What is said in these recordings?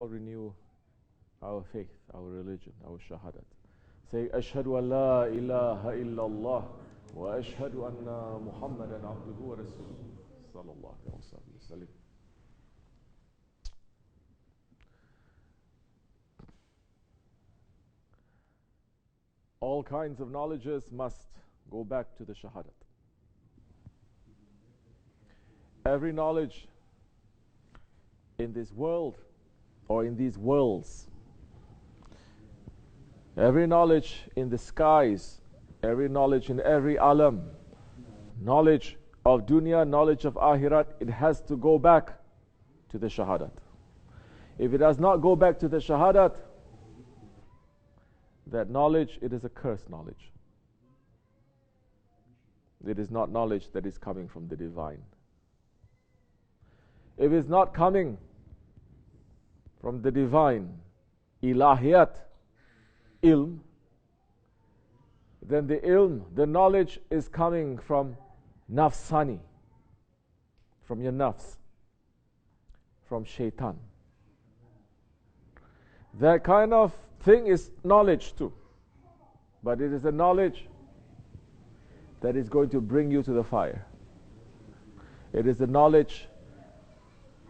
renew our faith, our religion, our shahadat. Say, Ashhadu an la ilaha illallah wa ashhadu anna Muhammadan abduhu wa rasuluh. Sallallahu alayhi wa sallam. All kinds of knowledges must go back to the shahadat. Every knowledge in this world or in these worlds, every knowledge in the skies, every knowledge in every alam, knowledge of dunya, knowledge of akhirat, it has to go back to the shahadat. If it does not go back to the shahadat, that knowledge, it is a cursed knowledge. It is not knowledge that is coming from the divine. If it's not coming from the divine, ilahiyat, ilm, then the ilm, the knowledge is coming from nafsani, from your nafs, from shaitan. That kind of thing is knowledge too. But it is a knowledge that is going to bring you to the fire. It is a knowledge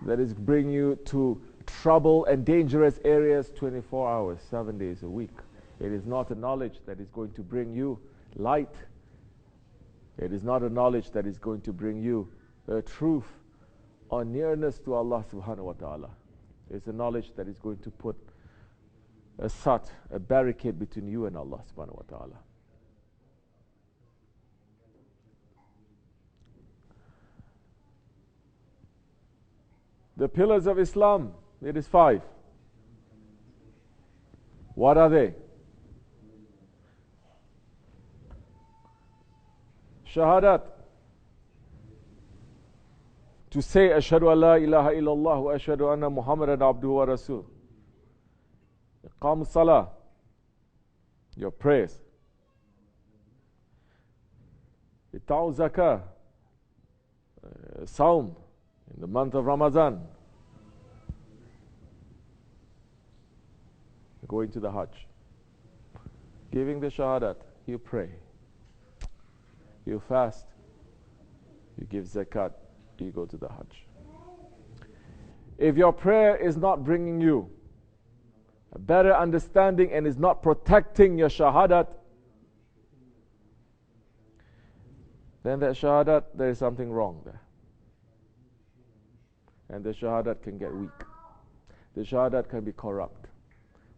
that is bringing you to trouble and dangerous areas 24 hours, 7 days a week. It is not a knowledge that is going to bring you light. It is not a knowledge that is going to bring you truth or nearness to Allah subhanahu wa ta'ala. It's a knowledge that is going to put a sat, a barricade between you and Allah subhanahu wa ta'ala. The pillars of Islam, it is 5. What are they? Shahadat. To say, Ashhadu an la ilaha illallah wa ashhadu anna Muhammadan abduhu wa rasul. Iqam salah. Your prayers. Ita'u zakah. Saum. In the month of Ramadan, going to the Hajj, giving the shahadat, you pray, you fast, you give zakat, you go to the Hajj. If your prayer is not bringing you a better understanding and is not protecting your shahadat, then that shahadat, there is something wrong there. And the shahadat can get weak. The shahadat can be corrupt.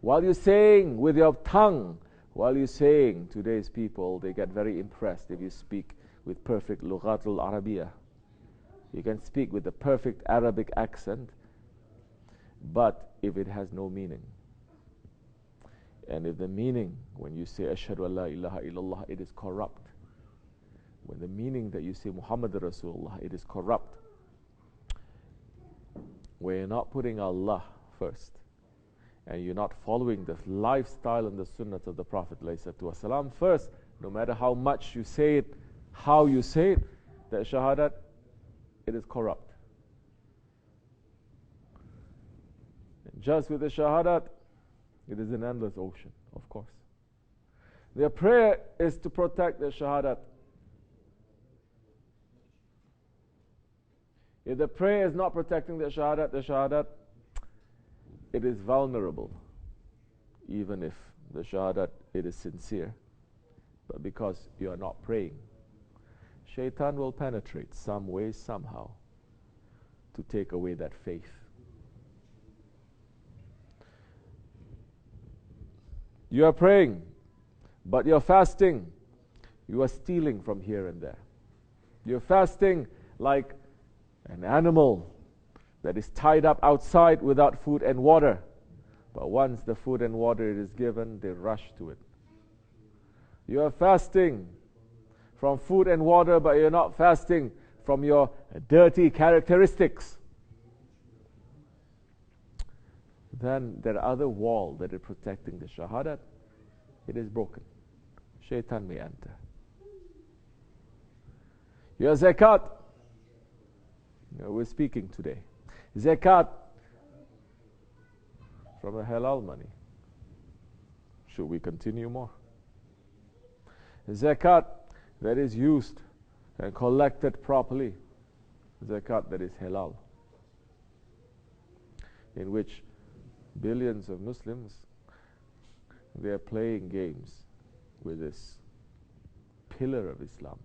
While you're saying with your tongue, while you're saying, today's people, they get very impressed if you speak with perfect lughatul Arabiya. You can speak with the perfect Arabic accent, but if it has no meaning, and if the meaning, when you say Ashhadu an la ilaha illallah, it is corrupt. When the meaning that you say Muhammad Rasulullah, it is corrupt. Where you're not putting Allah first, and you're not following the lifestyle and the sunnah of the Prophet ﷺ first, no matter how much you say it, how you say it, that shahadat, it is corrupt. And just with the shahadat, it is an endless ocean, of course. Their prayer is to protect the shahadat. If the prayer is not protecting the shahadat, it is vulnerable. Even if the shahadat, it is sincere. But because you are not praying, shaitan will penetrate some way, somehow, to take away that faith. You are praying, but you're fasting. You are stealing from here and there. You're fasting like an animal that is tied up outside without food and water. But once the food and water is given, they rush to it. You are fasting from food and water, but you're not fasting from your dirty characteristics. Then there are other wall that is protecting the shahadat. It is broken. Shaitan may enter. Your zakat. We're speaking today. Zakat, from a halal money. Should we continue more? Zakat that is used and collected properly, zakat that is halal, in which billions of Muslims, they are playing games with this pillar of Islam,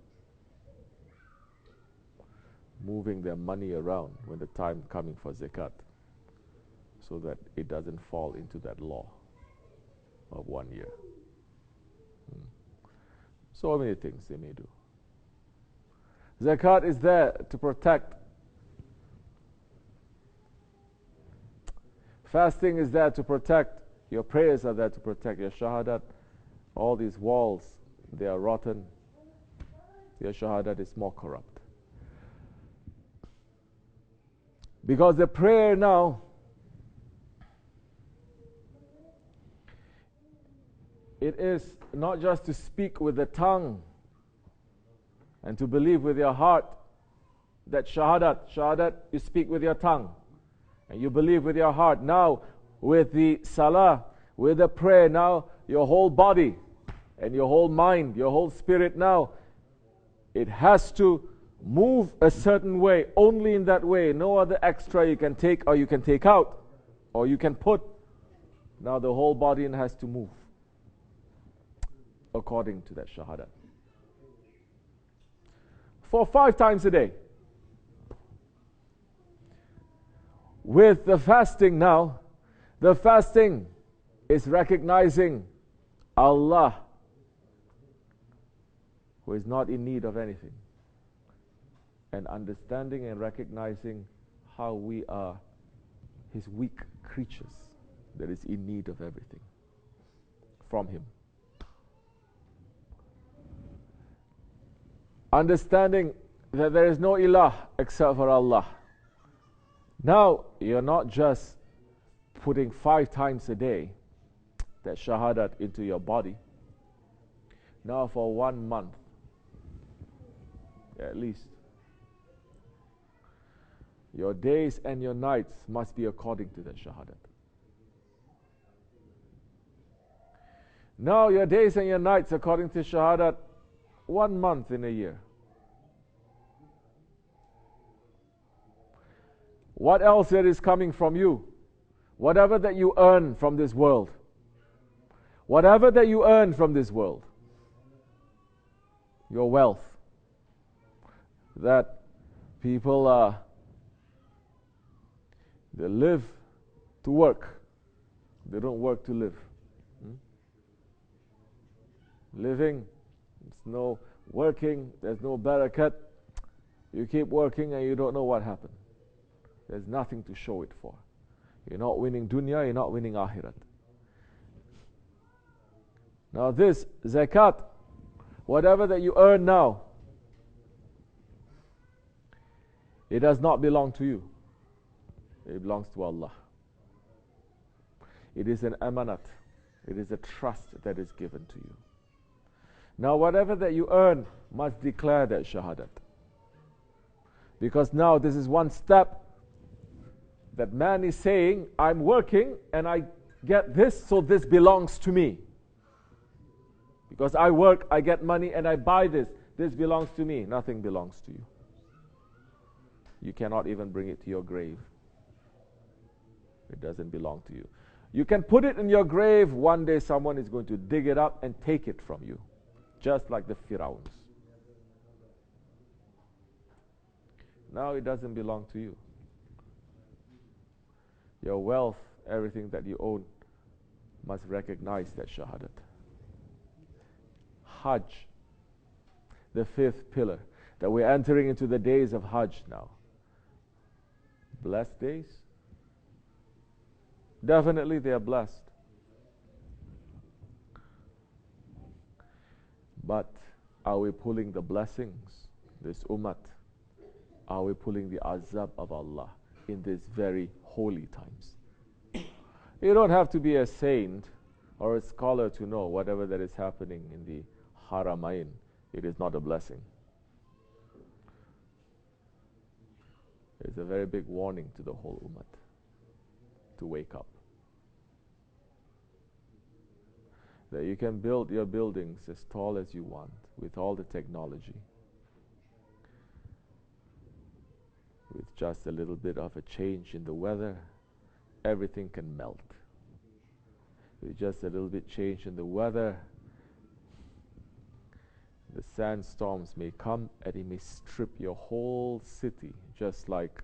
moving their money around when the time coming for zakat, so that it doesn't fall into that law of 1 year. So many things they may do. Zakat is there to protect. Fasting is there to protect. Your prayers are there to protect. Your shahadat, all these walls, they are rotten. Your shahadat is more corrupt. Because the prayer now, it is not just to speak with the tongue and to believe with your heart that shahadat, you speak with your tongue and you believe with your heart. Now, with the salah, with the prayer, now your whole body and your whole mind, your whole spirit now, it has to move a certain way, only in that way. No other extra you can take or you can take out or you can put. Now the whole body has to move according to that shahadat. For 5 times a day. With the fasting now, the fasting is recognizing Allah, who is not in need of anything, and understanding and recognizing how we are His weak creatures that is in need of everything from Him. Understanding that there is no ilah except for Allah. Now, you're not just putting 5 times a day that shahadat into your body. Now for 1 month, at least, your days and your nights must be according to that shahadat. Now your days and your nights according to shahadat, 1 month in a year. What else there is coming from you? Whatever that you earn from this world. Whatever that you earn from this world. Your wealth. That people they live to work. They don't work to live. Living, there's no working, there's no barakat. You keep working and you don't know what happened. There's nothing to show it for. You're not winning dunya, you're not winning akhirat. Now this zakat, whatever that you earn now, it does not belong to you. It belongs to Allah. It is an amanat. It is a trust that is given to you. Now whatever that you earn must declare that shahadat. Because now this is one step that man is saying, I'm working and I get this, so this belongs to me. Because I work, I get money and I buy this. This belongs to me. Nothing belongs to you. You cannot even bring it to your grave. It doesn't belong to you. You can put it in your grave. One day someone is going to dig it up and take it from you. Just like the Fir'auns. Now it doesn't belong to you. Your wealth, everything that you own, must recognize that shahadat. Hajj, the 5th pillar, that we're entering into the days of Hajj now. Blessed days? Definitely they are blessed. But are we pulling the blessings, this umat? Are we pulling the azab of Allah in these very holy times? You don't have to be a saint or a scholar to know whatever that is happening in the Haramain. It is not a blessing. It's a very big warning to the whole umat to wake up. that you can build your buildings as tall as you want with all the technology. With just a little bit of a change in the weather, everything can melt. With just a little bit change in the weather, the sandstorms may come and it may strip your whole city, just like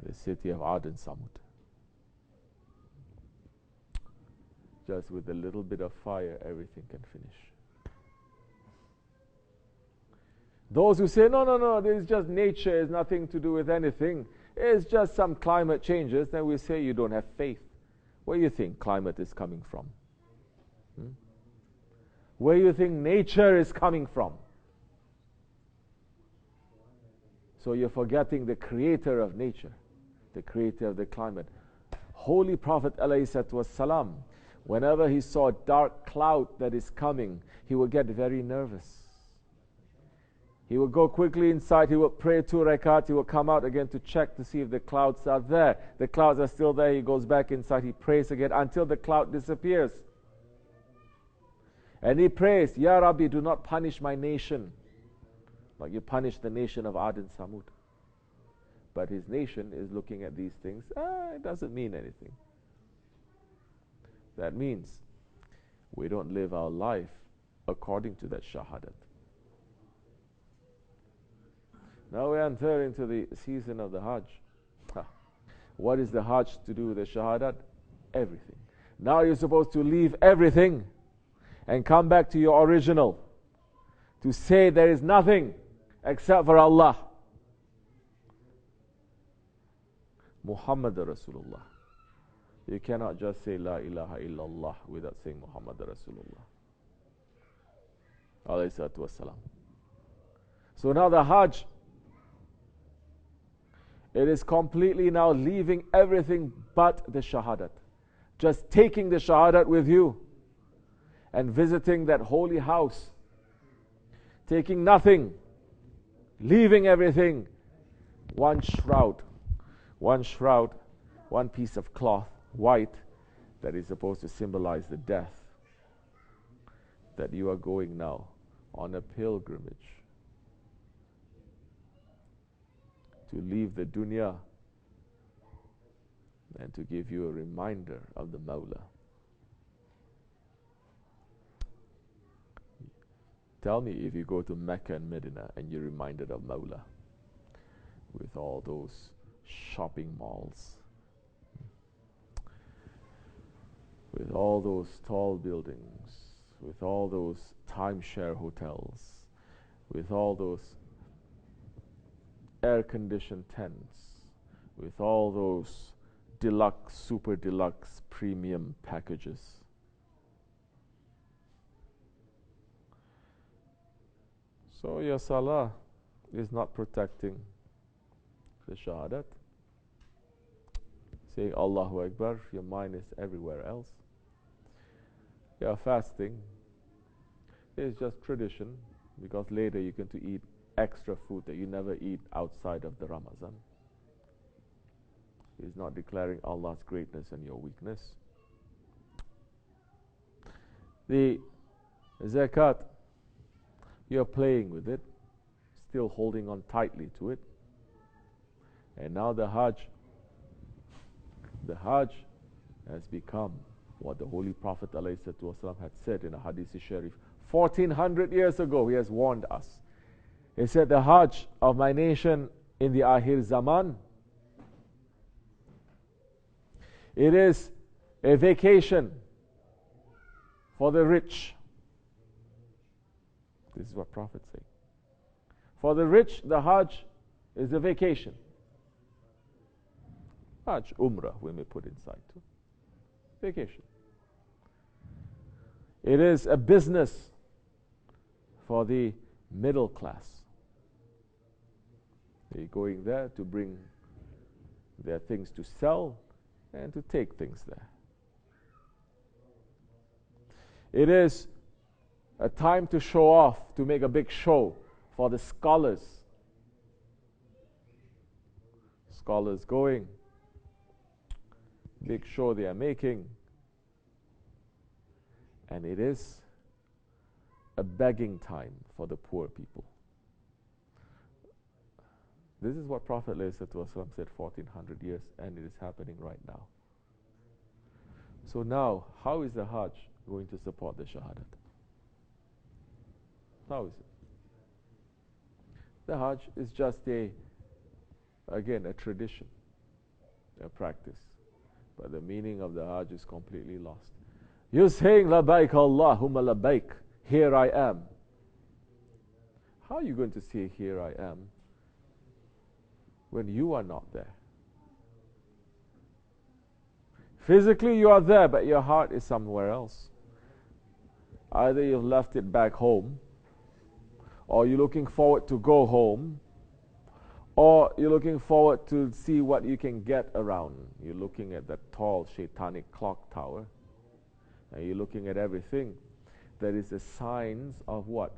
the city of Ad and Samud. Just with a little bit of fire, everything can finish. Those who say, no, this is just nature, it's nothing to do with anything, it's just some climate changes, then we say you don't have faith. Where do you think climate is coming from? Where do you think nature is coming from? So you're forgetting the creator of nature, the creator of the climate. Holy Prophet ﷺ, whenever he saw a dark cloud that is coming, he would get very nervous. He would go quickly inside, he would pray 2 rakat, he would come out again to check to see if the clouds are there. The clouds are still there, he goes back inside, he prays again until the cloud disappears. And he prays, Ya Rabbi, do not punish my nation like you punished the nation of Ad and Samud. But his nation is looking at these things, it doesn't mean anything. That means we don't live our life according to that shahadat. Now we enter into the season of the Hajj. What is the Hajj to do with the shahadat? Everything. Now you're supposed to leave everything and come back to your original, to say there is nothing except for Allah. Muhammad Rasulullah. You cannot just say La ilaha illallah without saying Muhammad Rasulullah. Alayhi salatu wassalam. So now the Hajj, it is completely now leaving everything but the shahadat. Just taking the shahadat with you and visiting that holy house. Taking nothing, leaving everything. One shroud, one piece of cloth, white, that is supposed to symbolize the death. That you are going now on a pilgrimage to leave the dunya and to give you a reminder of the Mawla. Tell me if you go to Mecca and Medina and you're reminded of Mawla with all those shopping malls, with all those tall buildings, with all those timeshare hotels, with all those air-conditioned tents, with all those deluxe, super deluxe, premium packages. So your salah is not protecting the shahadat. Saying Allahu Akbar, your mind is everywhere else. Your fasting is just tradition, because later you're going to eat extra food that you never eat outside of the Ramadan. It's not declaring Allah's greatness and your weakness. The zakat, you're playing with it, still holding on tightly to it. And now the Hajj has become what the Holy Prophet ﷺ had said in a Hadith Sharif 1400 years ago. He has warned us. He said, the Hajj of my nation in the Akhir Zaman, it is a vacation for the rich. This is what prophets say. For the rich, the Hajj is a vacation. Hajj, Umrah, we may put inside too. Vacation. It is a business for the middle class. They're going there to bring their things to sell and to take things there. It is a time to show off, to make a big show for the scholars. Scholars going, big show they are making. And it is a begging time for the poor people. This is what Prophet ﷺ said 1400 years, and it is happening right now. So now, how is the Hajj going to support the Shahadat? How is it? The Hajj is just again, a tradition, a practice. But the meaning of the Hajj is completely lost. You're saying, Labbaik Allahumma labbaik, here I am. How are you going to say, here I am, when you are not there? Physically you are there, but your heart is somewhere else. Either you've left it back home, or you're looking forward to go home, or you're looking forward to see what you can get around. You're looking at that tall shaitanic clock tower, and you're looking at everything. That is the signs of what?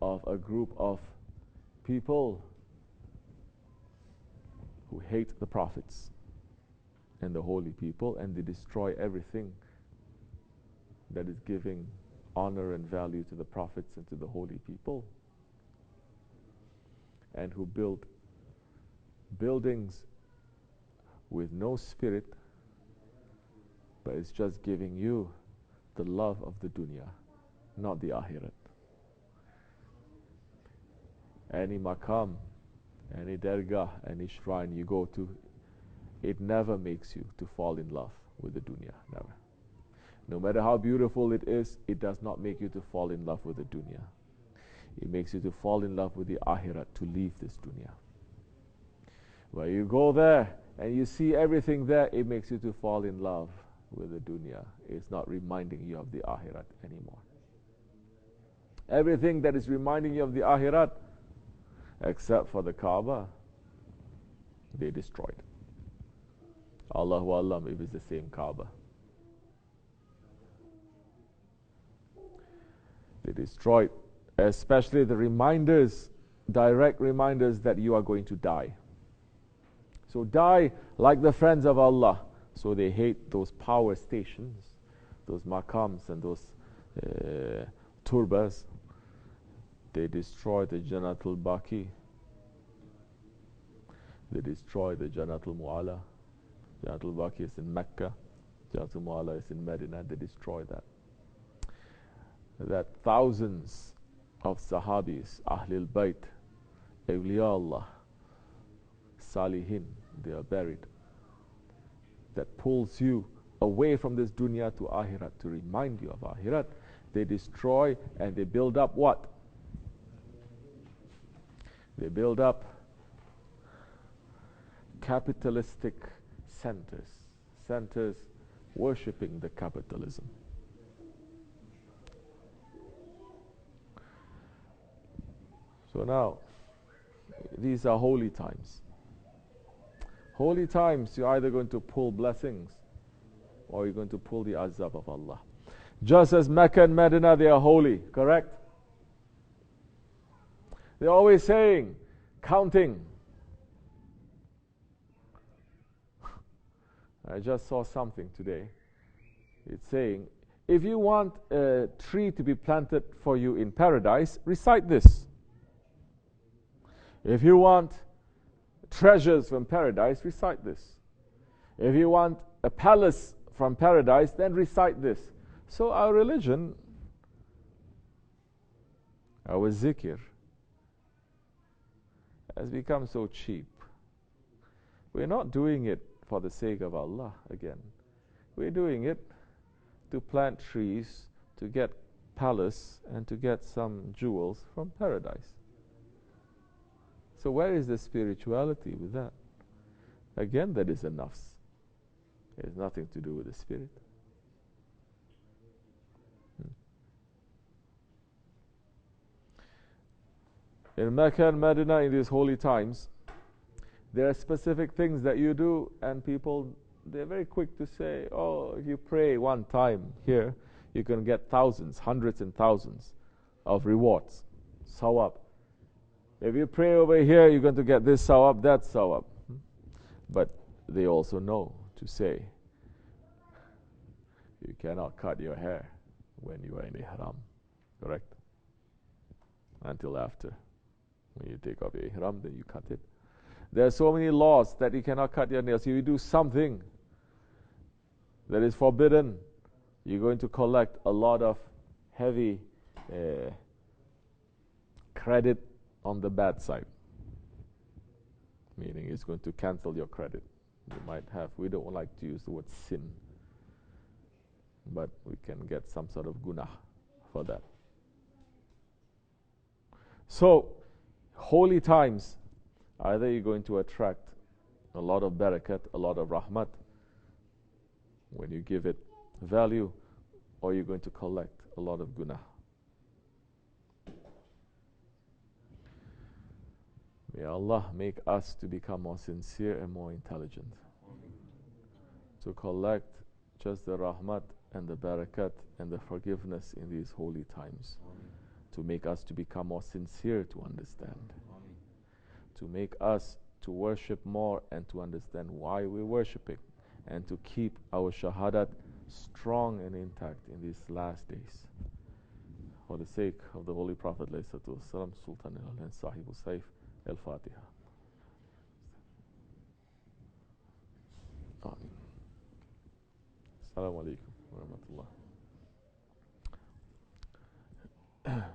Of a group of people who hate the prophets and the holy people, and they destroy everything that is giving honor and value to the prophets and to the holy people, and who build buildings with no spirit, but it's just giving you the love of the dunya, not the akhirat. Any maqam, any dergah, any shrine you go to, it never makes you to fall in love with the dunya, never. No matter how beautiful it is, it does not make you to fall in love with the dunya. It makes you to fall in love with the akhirat, to leave this dunya. When you go there and you see everything there, it makes you to fall in love with the dunya. It's not reminding you of the akhirat anymore. Everything that is reminding you of the akhirat, except for the Kaaba, they destroyed. Allahu Alam if it's the same Kaaba. They destroyed, especially the reminders, direct reminders that you are going to die. So die like the friends of Allah. So they hate those power stations, those maqams and those turbas. They destroy the Jannatul Baqi. They destroy the Jannatul Mu'ala. Jannatul Baqi is in Mecca. Jannatul Mu'ala is in Medina. They destroy that. That thousands of Sahabis, Ahlul Bayt, Awliya Allah, Salihin, they are buried. That pulls you away from this dunya to akhirat, to remind you of akhirat. They destroy and they build up what? They build up capitalistic centers worshipping the capitalism. So now, these are holy times. Holy times, you're either going to pull blessings or you're going to pull the azab of Allah. Just as Mecca and Medina, they are holy, correct? They're always saying, counting. I just saw something today. It's saying, if you want a tree to be planted for you in paradise, recite this. If you want treasures from paradise, recite this. If you want a palace from paradise, then recite this. So our religion, our zikr, has become so cheap. We're not doing it for the sake of Allah again. We're doing it to plant trees, to get palace, and to get some jewels from paradise. So where is the spirituality with that? Again, that is a nafs. It has nothing to do with the spirit. In Mecca and Medina, in these holy times, there are specific things that you do, and people, they're very quick to say, oh, if you pray one time here, you can get thousands, hundreds and thousands of rewards, sawab. If you pray over here, you're going to get this sawab, that sawab. But they also know to say, You cannot cut your hair when you are in ihram, correct? Until after. When you take off your ihram, then you cut it. There are so many laws that you cannot cut your nails. If you do something that is forbidden, you're going to collect a lot of heavy credit on the bad side. Meaning it's going to cancel your credit. You might have, we don't like to use the word sin, but we can get some sort of gunah for that. So, holy times, either you're going to attract a lot of barakat, a lot of rahmat, when you give it value, or you're going to collect a lot of gunah. May Allah make us to become more sincere and more intelligent, to collect just the rahmat and the barakat and the forgiveness in these holy times, to make us to become more sincere to understand, to make us to worship more and to understand why we're worshipping, and to keep our shahadat strong and intact in these last days. For the sake of the Holy Prophet ﷺ, Sultan al-Ain, Sahibu Saif, Al-Fatiha. Assalamu alaikum wa rahmatullah.